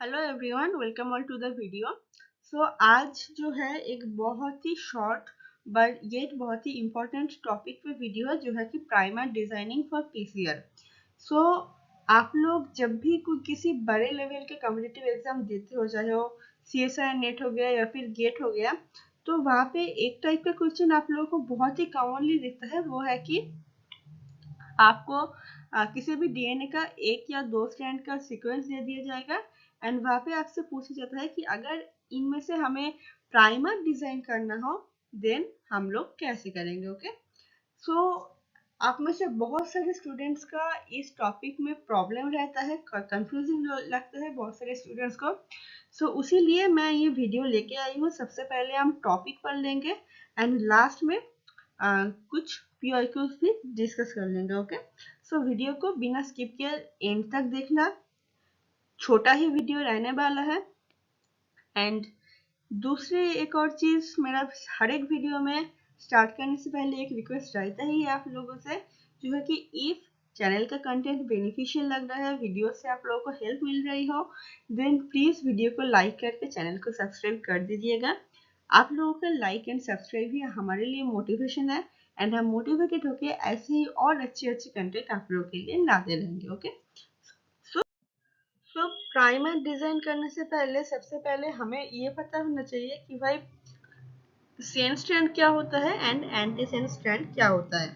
Hello everyone, welcome all to the video. आज जो है एक बहुत ही शॉर्ट बट ये बहुत ही इम्पोर्टेंट टॉपिक पे वीडियो है जो है कि प्राइमर डिजाइनिंग फॉर पीसीआर। सो आप लोग जब भी कोई किसी बड़े लेवल के कॉम्पिटिटिव एग्जाम देते हो, चाहे वो सीएसआई नेट हो गया या फिर गेट हो गया, तो वहाँ पे एक टाइप का क्वेश्चन आप लोगों को बहुत ही कॉमनली दिखता है। वो है कि आपको किसी भी डीएनए का एक या दो स्ट्रैंड का सीक्वेंस दे दिया जाएगा एंड वहाँ पे आपसे पूछा जाता है कि अगर इनमें से हमें प्राइमर डिजाइन करना हो देन हम लोग कैसे करेंगे। ओके, सो आप में से बहुत सारे स्टूडेंट्स का इस टॉपिक में प्रॉब्लम रहता है, कंफ्यूजिंग लगता है बहुत सारे स्टूडेंट्स को। उसी लिए मैं ये वीडियो लेके आई हूँ। सबसे पहले हम टॉपिक पढ़ लेंगे एंड लास्ट में कुछ पीआईक्यूज भी डिस्कस कर लेंगे। ओके, वीडियो को बिना स्किप किए एंड तक देखना। छोटा ही वीडियो रहने वाला है। एंड दूसरी एक और चीज, मेरा हर एक वीडियो में स्टार्ट करने से पहले एक रिक्वेस्ट रहता ही है आप लोगों से, जो है कि इफ चैनल का कंटेंट बेनिफिशियल लग रहा है, वीडियो से आप लोगों को हेल्प मिल रही हो, देन प्लीज वीडियो को लाइक करके चैनल को सब्सक्राइब कर दीजिएगा। आप लोगों का लाइक एंड सब्सक्राइब ही हमारे लिए मोटिवेशन है एंड हम मोटिवेटेड होके ऐसे ही और अच्छे अच्छे कंटेंट आप लोगों के लिए लाते रहेंगे। ओके, प्राइमर डिजाइन करने से पहले सबसे पहले हमें ये पता होना चाहिए कि भाई सेन स्ट्रैंड क्या होता है एंड एंटी सेन स्ट्रैंड क्या होता है।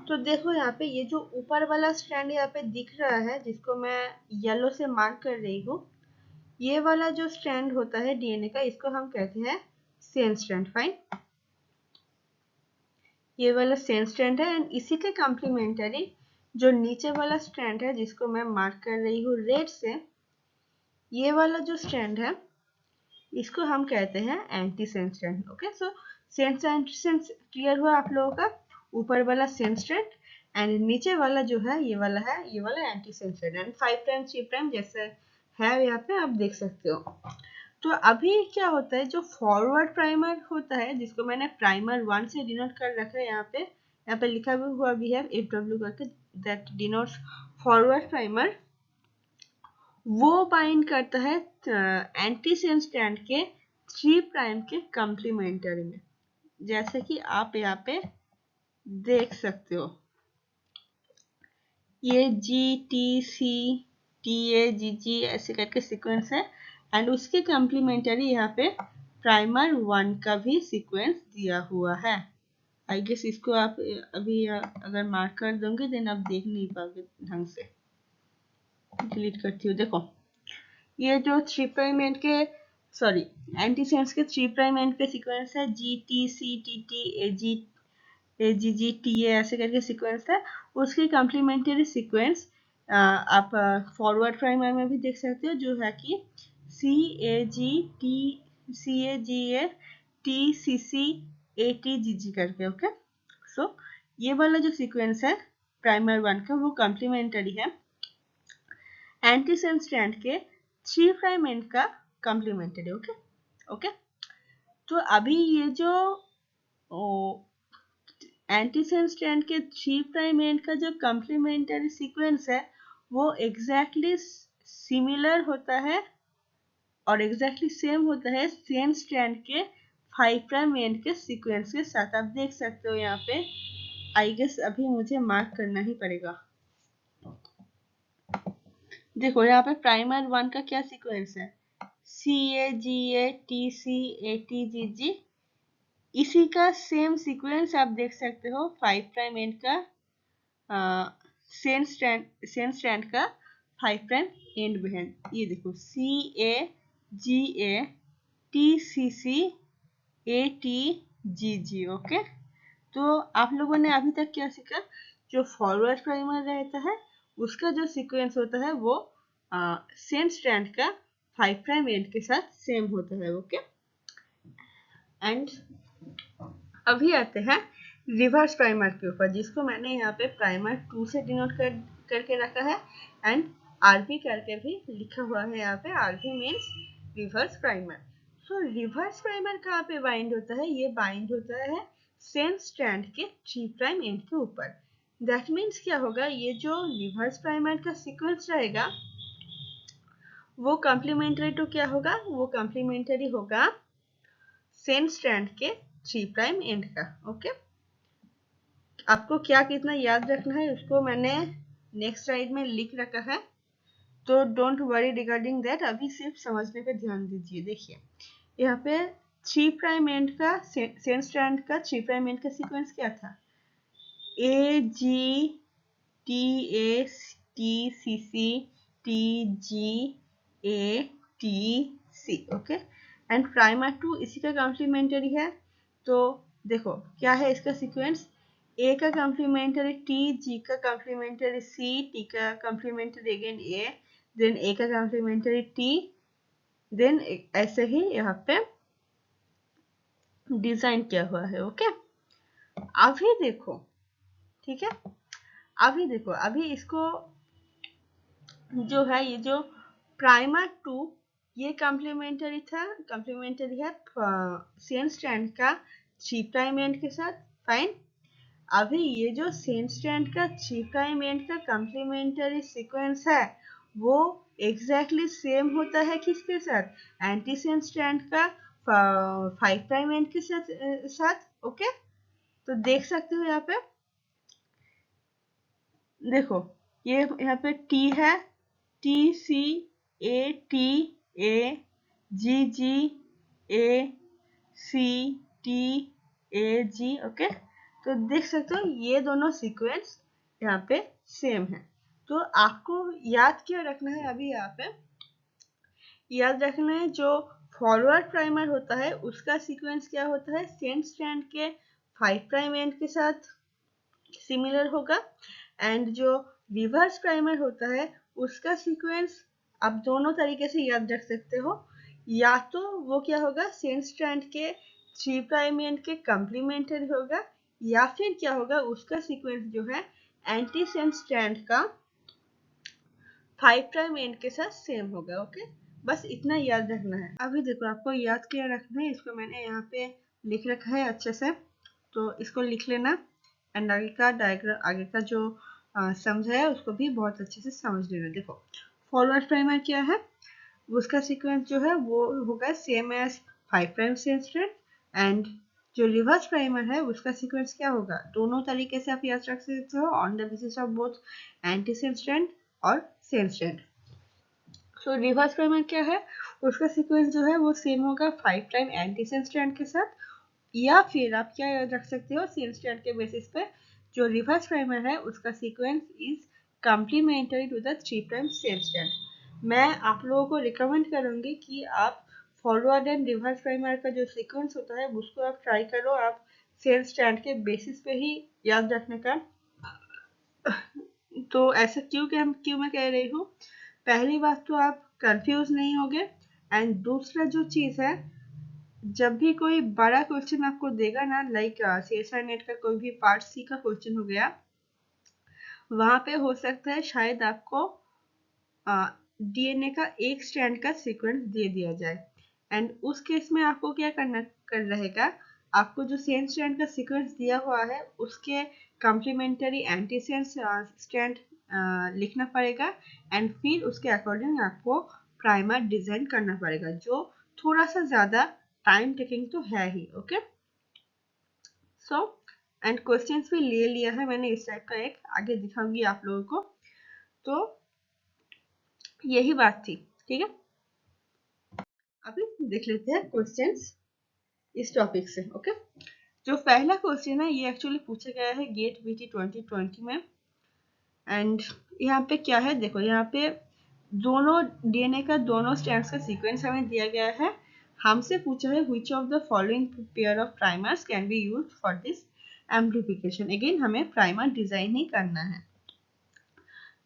तो देखो यहाँ पे ये जो ऊपर वाला स्ट्रैंड यहाँ पे दिख रहा है, जिसको मैं येलो से मार्क कर रही हूँ, ये वाला जो स्ट्रैंड होता है डीएनए का, इसको हम कहते हैं सेन स्ट्रैंड। फाइन, ये वाला सेन स्ट्रैंड है एंड इसी के कॉम्प्लीमेंटरी जो नीचे वाला स्ट्रैंड है, जिसको मैं मार्क कर रही हूँ रेड से, ये वाला जो स्ट्रैंड है इसको हम कहते हैं anti Sen strand. Okay, Sen strand clear हुआ आप लोगों का। ऊपर वाला सेन स्ट्रैंड एंड नीचे वाला जो है ये वाला anti Sen strand and 5 prime 3 prime जैसे है यहाँ पे आप देख सकते हो। तो अभी क्या होता है, जो फॉरवर्ड प्राइमर होता है, जिसको मैंने प्राइमर 1 से डिनोट कर रखा है, यहाँ पे लिखा हुआ भी है FW करके, दैट डिनोट्स फॉरवर्ड प्राइमर। वो बाइंड करता है एंटी सेन स्ट्रैंड के 3 प्राइम के कॉम्प्लीमेंटरी में, जैसे कि आप यहाँ पे देख सकते हो। ये GTC TA GG ऐसे करके सीक्वेंस है एंड उसके कॉम्प्लीमेंटरी यहाँ पे प्राइमर 1 का भी सीक्वेंस दिया हुआ है। आई गेस इसको आप अभी अगर मार्क कर दोगे देन आप देख नहीं पाओगे ढंग से। डिलीट करती हूँ। देखो, ये जो 3 प्राइम एंड के सॉरी एंटीसेंस के 3 प्राइम एंड के सीक्वेंस है, GTCTT ऐसे करके सीक्वेंस है। उसकी कॉम्प्लीमेंटरी सीक्वेंस आप फॉरवर्ड प्राइमर में भी देख सकते हो, जो है कि CAGTCAGTCCATGG करके। ओके, ये वाला जो सीक्वेंस है प्राइमर 1 का, वो कॉम्प्लीमेंटरी है एंटीसेन स्ट्रैंड के 3 प्राइम एंड का कॉम्प्लीमेंटरी। ओके ओके, तो अभी ये जो एंटीसेन स्ट्रैंड के 3 प्राइम एंड का जो कॉम्प्लीमेंटरी सीक्वेंस है, वो एग्जैक्टली सिमिलर होता है और एग्जैक्टली सेम होता है सेन स्ट्रैंड के 5 प्राइम एंड के सीक्वेंस के साथ। आप देख सकते हो यहाँ पे। आई गेस अभी मुझे मार्क करना ही पड़ेगा। देखो यहाँ पे प्राइमर 1 का क्या सीक्वेंस है, CAGATCATGG। इसी का सेम सीक्वेंस आप देख सकते हो 5 प्राइम एंड का सेन स्ट्रैंड का 5 प्राइम एंड में है। ये देखो CAGATCCATGG। ओके, तो आप लोगों ने अभी तक क्या सीखा, जो फॉरवर्ड प्राइमर रहता है उसका जो सीक्वेंस होता है वो सेम स्ट्रैंड का 5 प्राइम एंड के साथ सेम होता है। ओके, एंड अभी आते हैं रिवर्स प्राइमर के ऊपर, जिसको मैंने यहाँ पे प्राइमर 2 से डिनोट करके रखा है एंड RP करके भी लिखा हुआ है यहाँ पे। RP means reverse primer. Reverse primer कहाँ पे बाइंड होता है, ये बाइंड होता है सेम स्ट्रैंड के 3 प्राइम एंड के ऊपर। दैट मीन्स क्या होगा, ये जो रिवर्स प्राइमर का सीक्वेंस रहेगा वो कॉम्प्लीमेंट्री टू क्या होगा, वो कॉम्प्लीमेंट्री होगा सेम स्ट्रैंड के 3 प्राइम एंड का। ओके, आपको क्या कितना याद रखना है उसको मैंने नेक्स्ट स्लाइड में लिख रखा है, तो डोंट वरी रिगार्डिंग दैट, अभी सिर्फ समझने पे ध्यान दीजिए। देखिए यहाँ पे 3 प्राइम एंड का सेम स्ट्रैंड का 3 प्राइम एंड का सीक्वेंस क्या था, A G T A T C C T G A T C. Okay, and primer 2 इसी का कॉम्प्लीमेंट्री है। तो देखो क्या है इसका सीक्वेंस, ए का कॉम्प्लीमेंट्री टी, जी का कॉम्प्लीमेंट्री सी, टी का कॉम्प्लीमेंट्री अगेन ए, देन ए का कॉम्प्लीमेंट्री टी, देन ऐसे ही यहाँ पे डिजाइन किया हुआ है। ओके, अभी देखो, ठीक है, अभी देखो, अभी इसको जो है ये जो प्राइमर 2 ये कॉम्प्लीमेंट्री था, कॉम्प्लीमेंट्री है सेम स्ट्रैंड का 3 प्राइम एंड के साथ। फाइन, अभी ये जो सेम स्ट्रैंड का 3 प्राइम एंड का कॉम्प्लीमेंट्री सीक्वेंस है वो एग्जैक्टली सेम होता है किसके साथ, एंटी सेम स्ट्रैंड का 5 प्राइम एंड के साथ। ओके, तो देख सकते हो यहाँ पे, देखो ये यहाँ पे टी है, T C A T A G G A C T A G. Okay, तो देख सकते हो ये दोनों सीक्वेंस यहाँ पे सेम है। तो आपको याद क्या रखना है, अभी यहाँ पे याद रखना है जो फॉरवर्ड प्राइमर होता है उसका सीक्वेंस क्या होता है, सेम स्ट्रैंड के 5 प्राइम एंड के साथ सिमिलर होगा, एंड जो रिवर्स प्राइमर होता है उसका सीक्वेंस आप दोनों तरीके से याद रख सकते हो, या तो वो क्या होगा सेम स्ट्रैंड के 3 प्राइम एंड के कॉम्प्लीमेंट्री होगा, या फिर क्या होगा उसका सीक्वेंस जो है एंटी सेम स्ट्रैंड का 5 प्राइम एंड के साथ सेम होगा। ओके, बस इतना याद रखना है। अभी देखो आपको याद क्या रखना है, इसको मैंने यहाँ पे लिख रखा है अच्छे से, तो इसको लिख लेना, एंड आगे का डायग्राम, आगे का जो समझा है उसको भी बहुत अच्छे से समझ लेना। देखो फॉरवर्ड प्राइमर क्या है, उसका सीक्वेंस जो है वो होगा same as 5 prime same strand, and जो रिवर्स प्राइमर है उसका सीक्वेंस क्या होगा, दोनों तरीके से आप याद रख सकते हो on the basis of both anti same strand और same strand. So reverse primer क्या है, उसका सीक्वेंस जो है वो सेम होगा 5 प्राइम एंटी सेम स्ट्रैंड के साथ, या फिर आप क्या याद रख सकते हो सेम स्ट्रैंड के बेसिस पे जो रिवर्स प्राइमर है उसका sequence is complementary to the 3 prime same strand. मैं आप लोगों को रिकमेंड करूंगी कि आप फॉरवर्ड एंड रिवर्स प्राइमर का जो सीक्वेंस होता है उसको आप ट्राई करो, आप सेम स्ट्रैंड के बेसिस पे ही याद रखने का। तो ऐसा क्यों मैं कह रही हूँ, पहली बात तो आप कंफ्यूज नहीं होगे, एंड दूसरा जो चीज है, जब भी कोई बड़ा क्वेश्चन आपको देगा ना, लाइक CSI नेट का कोई भी पार्ट सी का क्वेश्चन हो गया, वहां पे हो सकता है शायद आपको DNA का एक स्ट्रैंड का सीक्वेंस दे दिया जाए, एंड उस केस में आपको क्या करना कर रहेगा, आपको जो सेम स्ट्रैंड का सीक्वेंस दिया हुआ है उसके कॉम्प्लीमेंट्री एंटी सेम स्ट्रैंड लिखना पड़ेगा, एंड फिर उसके अकॉर्डिंग आपको प्राइमर डिजाइन करना पड़ेगा, जो थोड़ा सा ज्यादा टाइम टेकिंग तो है ही। ओके, सो एंड क्वेश्चंस भी ले लिया है मैंने, इस टाइप का एक आगे दिखाऊंगी आप लोगों को। तो यही बात थी, ठीक है। अभी देख लेते हैं क्वेश्चंस इस टॉपिक से। ओके, जो पहला क्वेश्चन है ये एक्चुअली पूछा गया है गेट बीटी 2020 में, एंड यहाँ पे क्या है, देखो यहाँ पे दोनों डीएनए का दोनों स्ट्रैंड्स का सीक्वेंस हमें दिया गया है, हमसे पूछा है which of the following pair of primers can be used for this amplification. Again हमें प्राइमर डिजाइन ही करना है।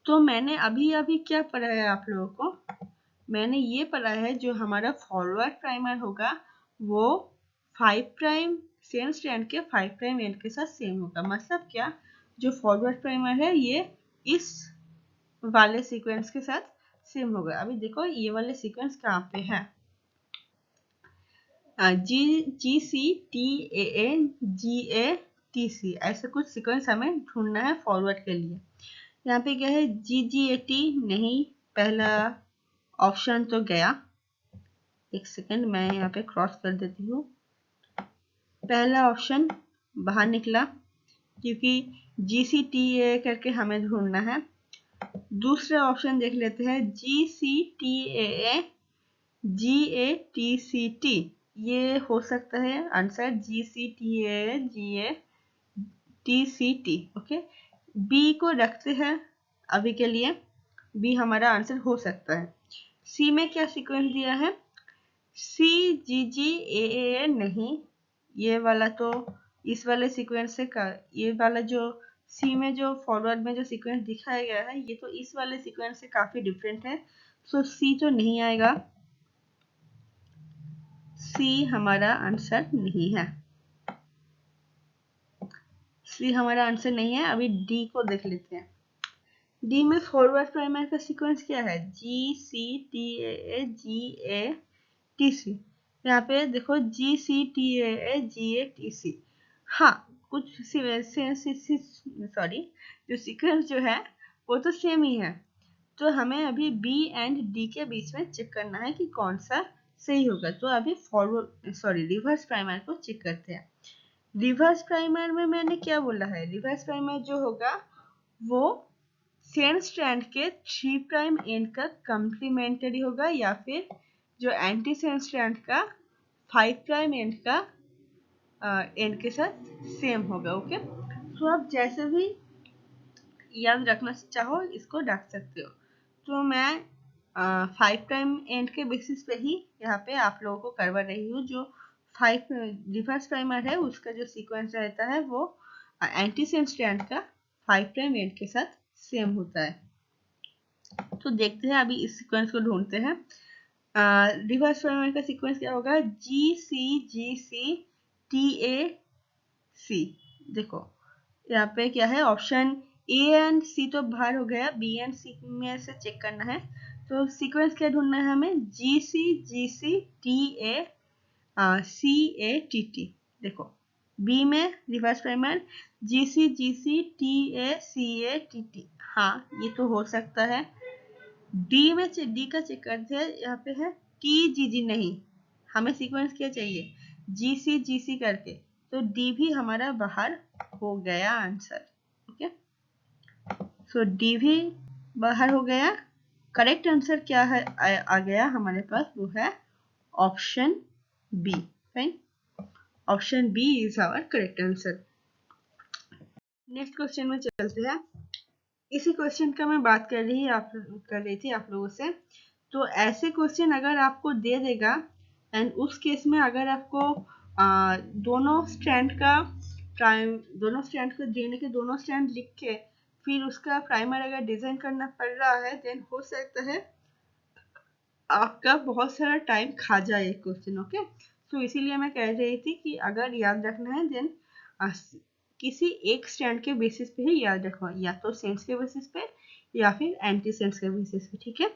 तो मैंने अभी अभी क्या पढ़ा है आप लोगों को, मैंने ये पढ़ा है जो हमारा फॉरवर्ड प्राइमर होगा वो 5 प्राइम सेम स्ट्रैंड के 5 प्राइम एंड के साथ सेम होगा। मतलब क्या, जो फॉरवर्ड प्राइमर है ये इस वाले सीक्वेंस के साथ सेम होगा। अभी देखो ये वाले सीक्वेंस कहाँ पे है, जी जी सी T A ji A T सी, ऐसा कुछ सीक्वेंस हमें ढूंढना है फॉरवर्ड के लिए। यहाँ पे क्या है, जी जी ए टी नहीं, पहला ऑप्शन तो गया, एक सेकंड मैं यहाँ पे क्रॉस कर देती हूँ। पहला ऑप्शन बाहर निकला क्योंकि GCTA करके हमें ढूंढना है। दूसरा ऑप्शन देख लेते हैं, GCTAA GATCT, ये हो सकता है answer GCTAA GATCT। Okay, B को रखते हैं अभी के लिए, बी हमारा आंसर हो सकता है। सी में क्या सीक्वेंस दिया है, CGGAA नहीं, ये वाला तो इस वाले सीक्वेंस से ये वाला जो सी में जो फॉरवर्ड में जो सीक्वेंस दिखाया गया है ये तो इस वाले सीक्वेंस से काफी डिफरेंट है, सो सी तो नहीं आएगा, सी हमारा आंसर नहीं है, सी हमारा आंसर नहीं है। अभी डी को देख लेते हैं। डी में फॉरवर्ड प्राइमर का सीक्वेंस क्या है, GCTAA GATC। यहाँ पे देखो GCTAA GATC, हाँ कुछ सॉरी जो सीक्वेंस जो है वो तो सेम ही है, तो हमें अभी बी एंड डी के बीच में चेक करना है कि कौन सा सही होगा। तो अभी रिवर्स प्राइमर को चेक करते हैं। रिवर्स प्राइमर में मैंने क्या बोला है, रिवर्स प्राइमर जो होगा वो सेम स्ट्रैंड के 3 प्राइम एंड का कंप्लीमेंट्री होगा या फिर जो एंटी सेम स्ट्रैंड का 5 प्राइम एंड का एंड के साथ सेम होगा। ओके, तो आप जैसे भी याद रखना चाहो इसको रख सकते हो। तो मैं 5 प्राइम एंड के बेसिस पे ही यहाँ पे आप लोगों को करवा रही हूँ। जो 5 रिवर्स प्राइमर है उसका जो सीक्वेंस रहता है वो एंटी सेम स्ट्रैंड का 5 प्राइम एंड के साथ सेम होता है। तो देखते हैं, अभी इस सीक्वेंस को ढूंढते हैं। रिवर्स प्राइमर का सीक्वेंस क्या होगा, GCGCTAC। देखो यहाँ पे क्या है, ऑप्शन ए एंड सी तो बाहर हो गया, बी एंड सी में से चेक करना है। तो सीक्वेंस क्या ढूंढना है हमें, GCGCTACATT। देखो बी में रिवर्स प्राइमर GCGCTACATT, हाँ ये तो हो सकता है। डी में डी का चेक करते हैं, यहाँ पे है TGG नहीं, हमें सीक्वेंस क्या चाहिए GCGC करके, तो डी भी हमारा बाहर हो गया आंसर। ओके, सो डी भी बाहर हो गया। करेक्ट आंसर क्या है आ गया हमारे पास, वो है option B. Fine, option B is our correct answer. Next question में चलते हैं। इसी क्वेश्चन का मैं बात कर रही थी आप लोगों से। तो ऐसे क्वेश्चन अगर आपको दे देगा एंड उस केस में अगर आपको दोनों स्ट्रैंड को देने के दोनों स्ट्रैंड लिख के फिर उसका प्राइमर अगर डिजाइन करना पड़ रहा है, देन हो सकता है आपका बहुत सारा टाइम खा जाए क्वेश्चन। ओके, तो इसीलिए मैं कह रही थी कि अगर याद रखना है देन किसी एक स्टैंड के बेसिस पे ही याद रखो, या तो सेंस के बेसिस पे या फिर एंटी सेंस के बेसिस पे। ठीक है,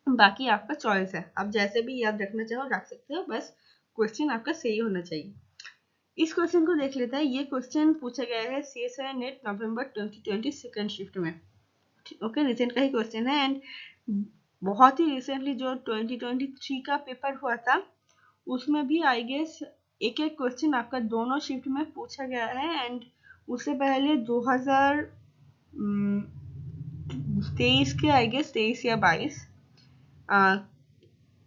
बाकी आपका चॉइस है, आप जैसे भी याद रखना चाहो रख सकते हो, बस क्वेश्चन आपका सही होना चाहिए। इस क्वेश्चन को देख लेते हैं। ये क्वेश्चन पूछा गया है CSIR नेट नवंबर 2020 सेकंड शिफ्ट में। ओके, रिसेंट का ही क्वेश्चन है एंड बहुत ही रिसेंटली जो 2023 का पेपर हुआ था उसमें भी आई गेस एक एक क्वेश्चन आपका दोनों शिफ्ट में पूछा गया है। एंड उससे पहले 2023 के आई गेस 23 या 22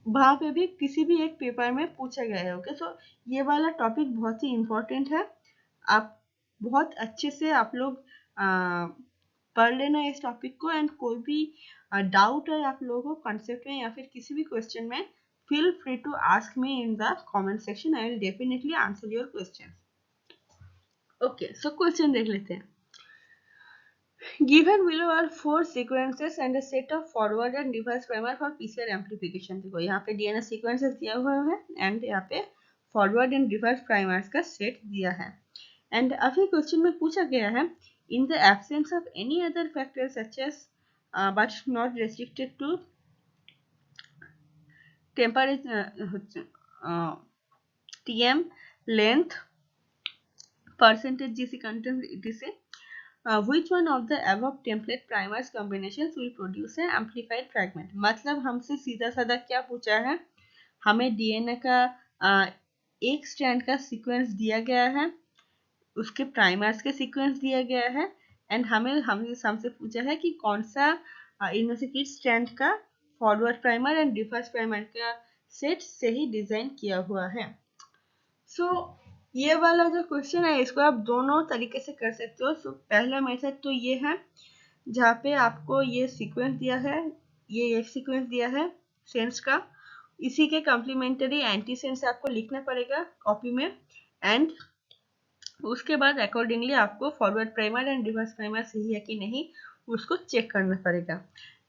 वहां पे भी किसी भी एक पेपर में पूछा गया है। ओके, सो ये वाला टॉपिक बहुत ही इम्पोर्टेंट है, आप बहुत अच्छे से आप लोग पढ़ लेना इस टॉपिक को। एंड कोई भी डाउट है आप लोगों को कॉन्सेप्ट में या फिर किसी भी क्वेश्चन में, feel free to ask me in the comment section. I will definitely answer your questions. Okay, so question देख लेते हैं। Given below are 4 sequences and a set of forward and reverse primer for PCR amplification. देखो यहाँ पे DNS sequences दिया हुआ है and यहाँ पे forward and reverse primers का सेट दिया है। एंड अभी क्वेश्चन में पूछा गया है, in the absence of any other factors such as but not restricted to temperature, TM, length, percentage GC content etc. which one of the above template primers combinations will produce an amplified fragment? मतलब हमसे सीधा साधा क्या पूछा है, हमें DNA का एक स्ट्रैंड का सीक्वेंस दिया गया है, उसके प्राइमर्स के सीक्वेंस दिया गया है, एंड हमसे पूछा है कि कौन सा इनमें से किस स्ट्रैंड का forward primer and reverse primer का सेट से ही डिजाइन किया हुआ है। सो ये वाला जो क्वेश्चन है इसको आप दोनों तरीके से कर सकते हो। पहला मेथड तो ये है जहाँ पे आपको ये सीक्वेंस दिया है, ये एक सीक्वेंस दिया है सेंस का, इसी के कॉम्प्लीमेंटरी एंटी सेंस आपको लिखना पड़ेगा कॉपी में, एंड उसके बाद अकॉर्डिंगली आपको forward primer and reverse primer सही है कि नहीं उसको चेक करना पड़ेगा।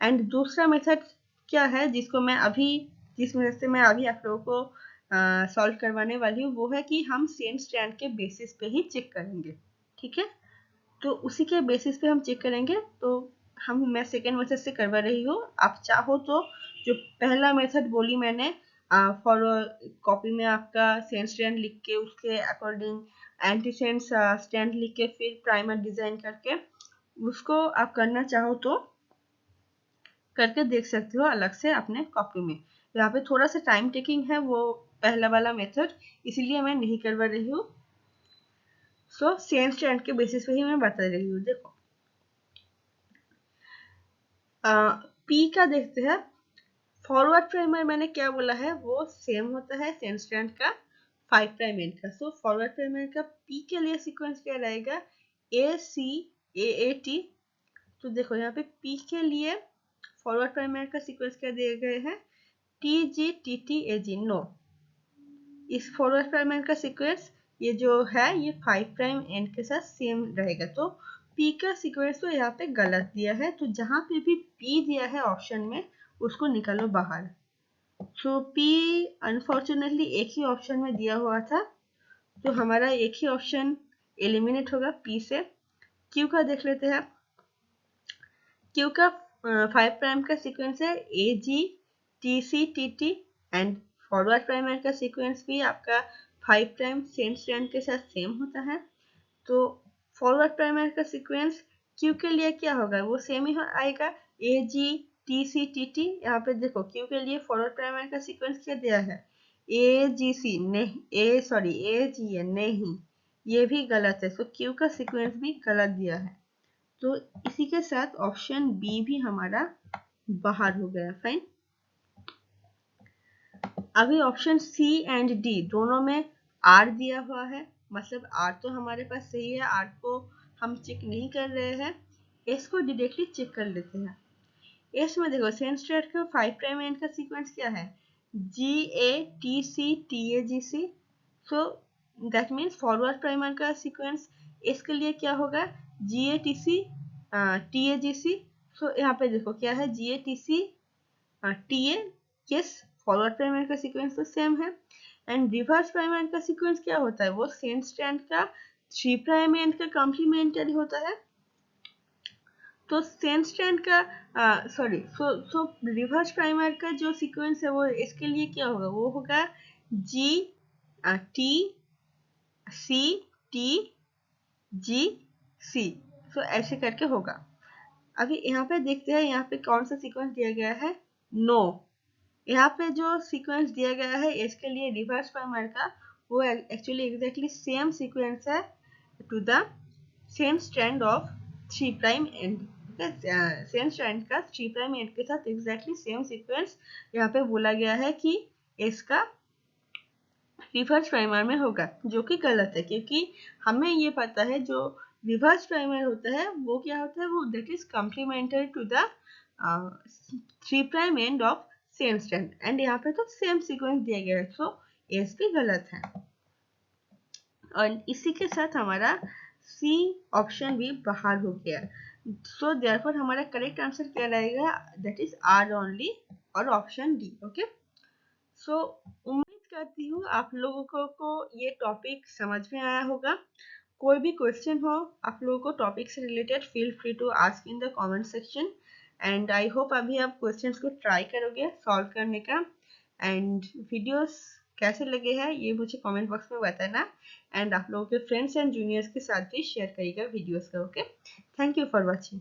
एंड दूसरा मेथड क्या है जिस मेथड से मैं अभी आप लोगों को सॉल्व करवाने वाली हूँ, वो है कि हम सेम स्ट्रैंड के बेसिस पे ही चेक करेंगे। ठीक है, तो उसी के बेसिस पे हम चेक करेंगे। तो मैं सेकेंड मेथड से करवा रही हूँ। आप चाहो तो जो पहला मेथड बोली मैंने, फॉर कॉपी में आपका सेंस स्ट्रैंड लिख के उसके अकॉर्डिंग एंटी सेंस स्टैंड लिख के फिर प्राइमर डिजाइन करके उसको आप करना चाहो तो करके देख सकते हो अलग से अपने कॉपी में। यहाँ पे थोड़ा सा टाइम टेकिंग है वो पहला वाला मेथड, इसीलिए मैं नहीं करवा रही हूँ। सो सेम स्टैंड के बेसिस पे ही मैं बता रही हूँ। देखो पी का देखते हैं। फॉरवर्ड प्राइमर मैंने क्या बोला है, वो सेम होता है सेम स्ट्रैंड का 5 प्राइम एंड का। सो फॉरवर्ड प्राइमर का पी के लिए सीक्वेंस क्या रहेगा, ए सी ए ए टी। तो देखो यहाँ पे पी के लिए फॉरवर्ड प्राइमर का सीक्वेंस क्या दिए गए हैं, T G T T A G. No, इस फॉरवर्ड प्राइमर का सीक्वेंस ये जो है ये 5 प्राइम एंड के साथ सेम रहेगा। तो पी का सीक्वेंस तो यहाँ पे गलत दिया है, तो जहां पे भी पी दिया है ऑप्शन में उसको निकालो बाहर। सो पी अनफॉर्चुनेटली एक ही ऑप्शन में दिया हुआ था, तो हमारा एक ही ऑप्शन एलिमिनेट होगा पी से। क्यू का देख लेते हैं। क्यू का 5 प्राइम का सीक्वेंस है A G T C T T, and forward primer का सीक्वेंस भी आपका 5 प्राइम सेम स्ट्रैंड के साथ सेम होता है। तो फॉरवर्ड प्राइमर का सीक्वेंस क्यू के लिए क्या होगा, वो सेम ही आएगा, A G T C T T. यहाँ पे देखो क्यू के लिए फॉरवर्ड प्राइमर का सीक्वेंस क्या दिया है, ए जी सी नहीं, ए जी है नहीं, ये भी गलत है। सो क्यू का सीक्वेंस भी गलत दिया है, तो इसी के साथ ऑप्शन बी भी हमारा बाहर हो गया। फाइन। अभी ऑप्शन सी एंड डी दोनों में आर दिया हुआ है, मतलब आर तो हमारे पास सही है, आर को हम चेक नहीं कर रहे हैं। एस को डायरेक्टली चेक कर लेते हैं। एस में देखो सेम स्ट्रैंड का 5 प्राइम एंड का सीक्वेंस क्या है, G A T C T A G C. So that means forward primer का सीक्वेंस एस के लिए क्या होगा, जी A T C T A G C. सो यहाँ पे देखो क्या है, G A T C T A, yes forward primer का सीक्वेंस तो सेम है। एंड रिवर्स प्राइमर का सीक्वेंस क्या होता है, वो सेम स्ट्रैंड का 3 प्राइम एंड का कॉम्प्लीमेंटरी होता है। तो सेम स्ट्रैंड का सो रिवर्स प्राइमर का जो सीक्वेंस है वो इसके लिए क्या होगा, वो होगा जी टी सी टी जी सी। सो ऐसे करके होगा। अभी यहाँ पे देखते हैं यहाँ पे कौन सा सीक्वेंस दिया गया है। नो, यहाँ पे जो सीक्वेंस दिया गया है इसके लिए रिवर्स प्राइमर का, वो एक्चुअली एग्जैक्टली सेम सीक्वेंस है to the same strand of 3 prime end. Same strand का 3 प्राइम एंड के साथ एग्जैक्टली सेम सीक्वेंस यहाँ पे बोला गया है कि इसका रिवर्स प्राइमर में होगा, जो कि गलत है, क्योंकि हमें ये पता है जो रिवर्स प्राइमर होता है वो क्या होता है, वो that is complementary to the 3 prime end of same strand, and यहाँ पे तो सेम सीक्वेंस दिया गया है, सो एस भी गलत है। और इसी के साथ हमारा सी ऑप्शन भी बाहर हो गया। सो देयरफॉर हमारा करेक्ट आंसर क्या रहेगा, दैट इज आर ओनली और ऑप्शन डी। ओके, सो उम्मीद करती हूँ आप लोगों को ये टॉपिक समझ में आया होगा। कोई भी क्वेश्चन हो आप लोगों को टॉपिक से related, feel free to ask in the comment section, and I hope अभी आप क्वेश्चंस को ट्राई करोगे सॉल्व करने का। एंड वीडियोस कैसे लगे हैं ये मुझे कमेंट बॉक्स में बताना। एंड आप लोगों के फ्रेंड्स एंड जूनियर्स के साथ भी शेयर करिएगा वीडियोस का। Okay, thank you for watching.